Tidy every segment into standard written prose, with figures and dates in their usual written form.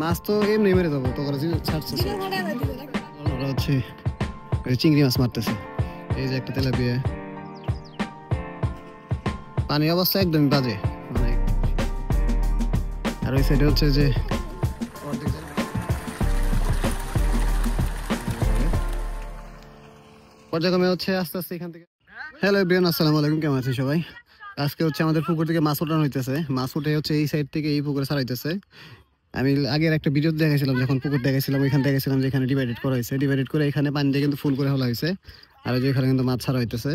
মাছ তো এমনি মেরে দেবো তো হচ্ছে চিংড়ি মাছ মারতেছে। এই যে একটা তেলাপিয়া, পানির অবস্থা একদমই বাজে মানে। আর ওই সাইডে হচ্ছে যে পর্যায়ক্রমে হচ্ছে আস্তে আস্তে এখান থেকে। হ্যালো এভরিওয়ান, আসসালামু আলাইকুম, কেমন আছেন সবাই? আজকে হচ্ছে আমাদের পুকুর থেকে মাছ উঠানো হইতেছে। মাছ উঠে হচ্ছে এই সাইড থেকে এই পুকুরে ছাড়াইতেছে। আমি আগের একটা ভিডিও দেখাইছিলাম, যখন পুকুর দেখাইছিলাম ওইখানে দেখাইছিলাম যে এখানে ডিভাইডেড করা হয়েছে। ডিভাইডেড করে এখানে পানি দিয়ে কিন্তু ফুল করে ফেলা হয়েছে, আর যে এখানে কিন্তু মাছ ছাড়া হইতেছে।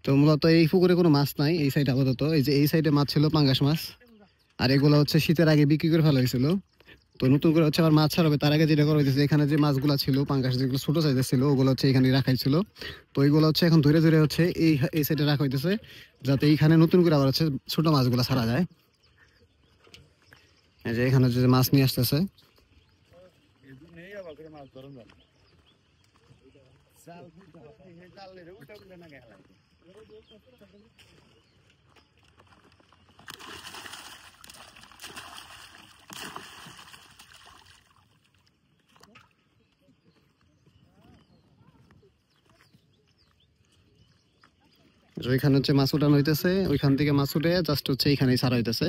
তো মূলত এই পুকুরে কোনো মাছ নাই এই সাইডে আপাতত। এই যে এই সাইডে মাছ ছিল পাঙ্গাস মাছ, আর এগুলো হচ্ছে শীতের আগে বিক্রি করে ফেলা হয়েছিল। তো নতুন করে হচ্ছে আবার মাছ ছাড়াবে, তার আগে যেটা করা হয়েছে এখানে যে মাছগুলো ছিল পাঙ্গাস, যেগুলো ছোটো সাইজের ছিল ওগুলো হচ্ছে এখানে রাখাইছিল। তো এইগুলো হচ্ছে এখন ধরে ধরে হচ্ছে এই সাইডে রাখা হইতেছে, যাতে এইখানে নতুন করে আবার হচ্ছে ছোটো মাছগুলো ছাড়া যায়। এই যে এখানে যে মাছ নিয়ে আসতেছে। ওইখানে হচ্ছে মাছ উঠানো হইতেছে, ওইখান থেকে মাছ উঠে জাস্ট হচ্ছে এইখানেই ছাড়া হইতেছে।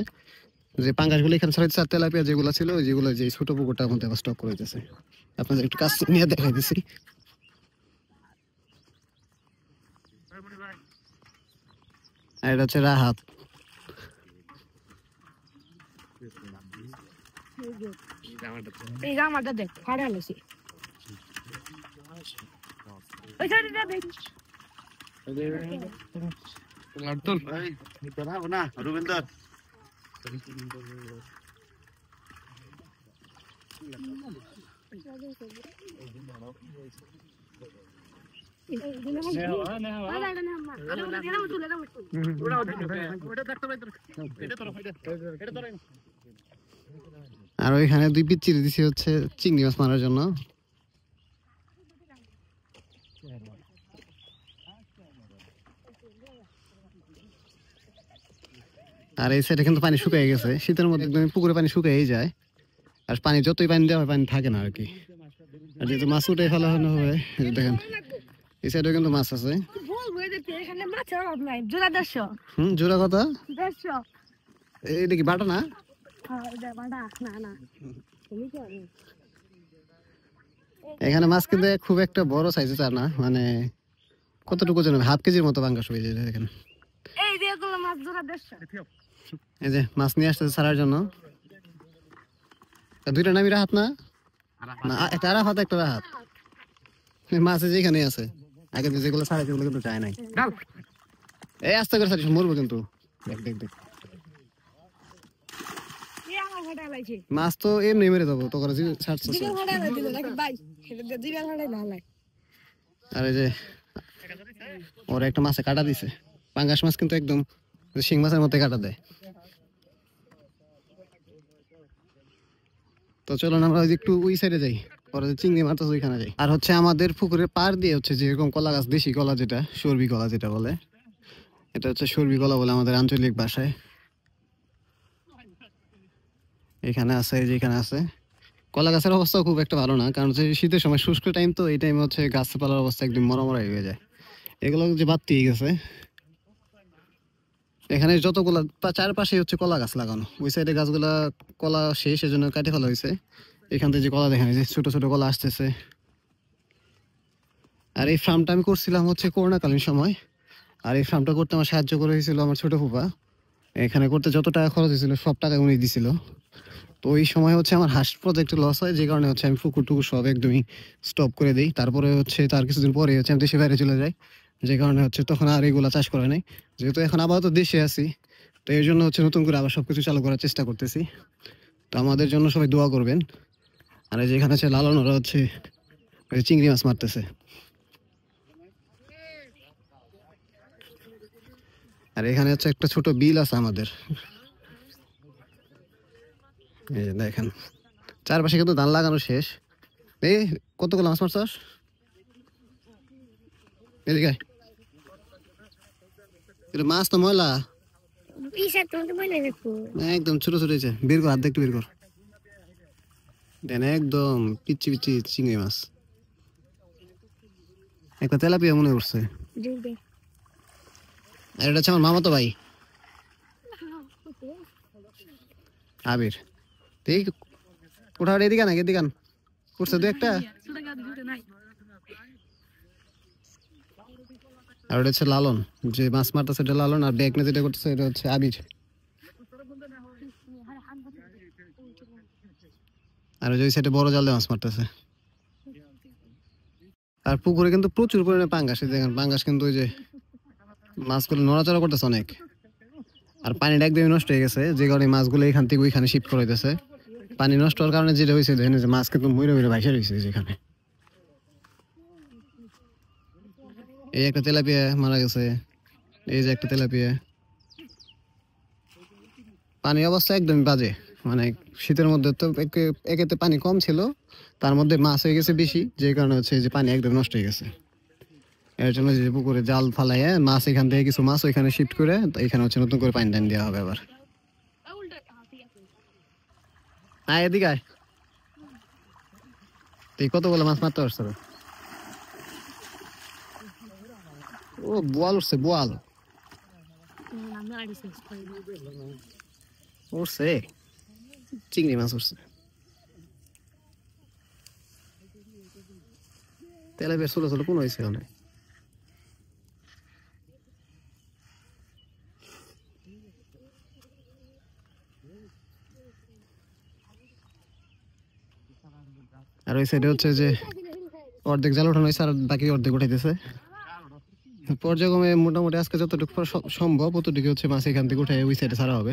যে পাঙ্গাসগুলো এখানে ছাড়া হইতেছে, আর তেলাপিয়া যেগুলো ছিল যেগুলো যে ছোট পুকুরটার মধ্যে আবার স্টক করে হইতেছে। আপনাদের একটু কাজ নিয়ে দেখাই দিচ্ছি। আর এটা হচ্ছে রাহাত। আর ওইখানে দুই পিচ্চির দিছি হচ্ছে চিংড়ি মাছ মারার জন্য। আর এই সাইডে কিন্তু পানি শুকিয়ে গেছে, শীতের মধ্যে পুকুরে পানি শুকিয়েই যায়, আর পানি যতই পানি দেওয়া হয় পানি থাকে না আর কি। আর যেহেতু মাছ উঠে ফেলা হবে, দেখেন এই সাইডে কিন্তু মাছ আছে। জোড়া কথা এটা কি বাটা না? এখানে মাছ কিন্তু খুব একটা বড় সাইজের চার না, মানে কতটুকু যেন হাফ কেজির মতো পাঙ্গাস হয়ে যায়। দেখেন এই যে মাছ নিয়ে আসতেছে ছাড়ার জন্য। দুইটা নামি রাহাত না, একটা রাহাত একটা রাহাত। মাছ যেখানে আছে আগে যেগুলো ছাড়াই সেগুলো কিন্তু চায় নাই। এই আস্তে করে ছাড়িস, মরবো কিন্তু। দেখ দেখ দেখ, মাছ তো এমনি মেরে দেবো তো। আর এই যে ওরা একটা মাছে কাটা দিছে, পাঙ্গাস মাছ কিন্তু একদম শিং মাছের মধ্যে কাটা দেয়। তো চলো আমরা একটু ওই সাইডে যাই, পরে চিংড়ি মাছ ওইখানে যাই। আর হচ্ছে আমাদের পুকুরের পার দিয়ে হচ্ছে যেরকম কলা গাছ, দেশি কলা যেটা সর্বি কলা যেটা বলে, এটা হচ্ছে সর্বি কলা বলে আমাদের আঞ্চলিক ভাষায়। এখানে আছে, যেখানে আছে কলা গাছের অবস্থা খুব একটা ভালো না, কারণ হচ্ছে শীতের সময় শুষ্ক টাইম, তো এই টাইমে হচ্ছে গাছপালার অবস্থা একদম মরা হয়ে যায়। এগুলো যে বাড়তি গেছে। এখানে যতগুলা চারপাশে হচ্ছে কলা গাছ লাগানো, ওই সাইডে গাছগুলা কলা শেষ, এজন্য কাটে ফেলা হয়েছে। এখান থেকে যে কলা দেখেন, যে ছোট ছোট কলা আসতেছে। আর এই ফার্মটা আমি করছিলাম হচ্ছে করোনাকালীন সময়, আর এই ফার্মটা করতে আমার সাহায্য করে হয়েছিল আমার ছোট ফুপা। এখানে করতে যত টাকা খরচ হয়েছিল সব টাকা উনি দিছিল। তো ওই সময় হচ্ছে আমার হাঁস প্রজেক্টে লস হয়, যে কারণে হচ্ছে আমি পুকুর টুকুর সব একদমই স্টপ করে দিই। তারপরে হচ্ছে তার কিছুদিন পরে হচ্ছে আমি দেশে বাইরে চলে যাই, যে কারণে হচ্ছে তখন আর এগুলা চাষ করে নাই। যেহেতু এখন আপাতত দেশে আছি, তো এই জন্য হচ্ছে নতুন করে আবার সবকিছু চালু করার চেষ্টা করতেছি। তো আমাদের জন্য সবাই দোয়া করবেন। আর এই যেখানে হচ্ছে লালন, ওরা হচ্ছে চিংড়ি মাছ মারতেছে। আর এখানে হচ্ছে একটা ছোট বিল আছে আমাদের, এই যে দেখেন চারপাশে কিন্তু ধান লাগানো শেষ। এই কতগুলো মাছ মারছস এদিকে? এটা মাছ তো ময়লা। একদম ছোট ছোট হয়েছে, বের কর, হাত দিয়ে একটু বের কর। দেন একদম পিচ্ছি পিচ্ছি চিংড়ি মাছ, একটা তেলাপিয়া মনে করছে। আর এটা হচ্ছে আমার মামাতো ভাই আবির। এই ওঠা এদিকে না, এদিকে আন, করছে দু একটা। আর ওটা হচ্ছে লালন, যে মাছ মারতেছে এটা লালন, আর ব্যাগ যেটা করতেছে এটা হচ্ছে আবির। আর ওই সাইডে বড় জাল দিয়ে মাছ মারতেছে। আর পুকুরে কিন্তু প্রচুর পরিমাণে পাঙ্গাস, এই দেখেন পাঙ্গাস কিন্তু ওই যে মাছগুলো নড়াচড়া করতেছে অনেক। আর পানিটা একদমই নষ্ট হয়ে গেছে, যে কারণে মাছগুলো এখান থেকে ওইখানে শিফট করে দিতেছে। পানি নষ্ট হওয়ার কারণে যেটা হয়েছে দেখেন যে মাছ কিন্তু মরে মরে ভাইসা রয়েছে যেখানে। এই একটা তেলাপিয়া মারা গেছে, এই যে একটা তেলাপিয়া। পানি অবস্থা একদমই বাজে, মানে শীতের মধ্যে তো একেতে পানি কম ছিল, তার মধ্যে মাছ হয়ে গেছে বেশি, যে কারণে হচ্ছে যে পানি একদম নষ্ট হয়ে গেছে। এর জন্য যে পুকুরে জাল ফালাইয়া মাছ এখান থেকে কিছু মাছ ওইখানে শিফট করে এখানে হচ্ছে নতুন করে পানি টান দেওয়া হবে আবার। আয় এদিকে আয়, তুই কতগুলো মাছ মারতে পারছ? ও বোয়াল উঠছে, বোয়াল উঠছে, চিংড়ি মাছ উঠছে, তেলাপিয়া ছোট ছোট কোন হয়েছে অনেক। আর ওই সাইডে হচ্ছে যে অর্ধেক জাল উঠানো হয়েছে, আর বাকি অর্ধেক উঠাইতেছে। পর্যায়ক্রমে মোটামুটি আজকে যতটুকু সম্ভব ততটুকু হচ্ছে মাছ এখান থেকে উঠে ওই সাইডে ছাড়া হবে।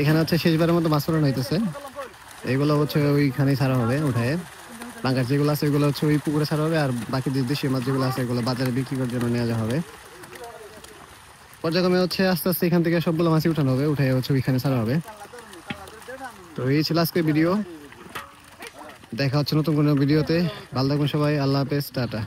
এখানে হচ্ছে শেষবারের মতো মাছ উঠানো হইতেছে, এগুলো হচ্ছে ওইখানে ছাড়া হবে উঠায়। পাঙ্গাস যেগুলো আছে ওইগুলো হচ্ছে ওই পুকুরে ছাড়া হবে, আর বাকি যে দেশীয় মাছ যেগুলো আছে এগুলো বাজারে বিক্রি করার জন্য নিয়ে যাওয়া হবে। পর্যায়ক্রমে হচ্ছে আস্তে আস্তে এখান থেকে সবগুলো মাছই উঠানো হবে, উঠে হচ্ছে ওইখানে ছাড়া হবে। তো এই ছিল আজকের ভিডিও, দেখা হচ্ছে নতুন কোনো ভিডিওতে। ভালো থাকুন সবাই, আল্লাহ হাফেজ, টাটা।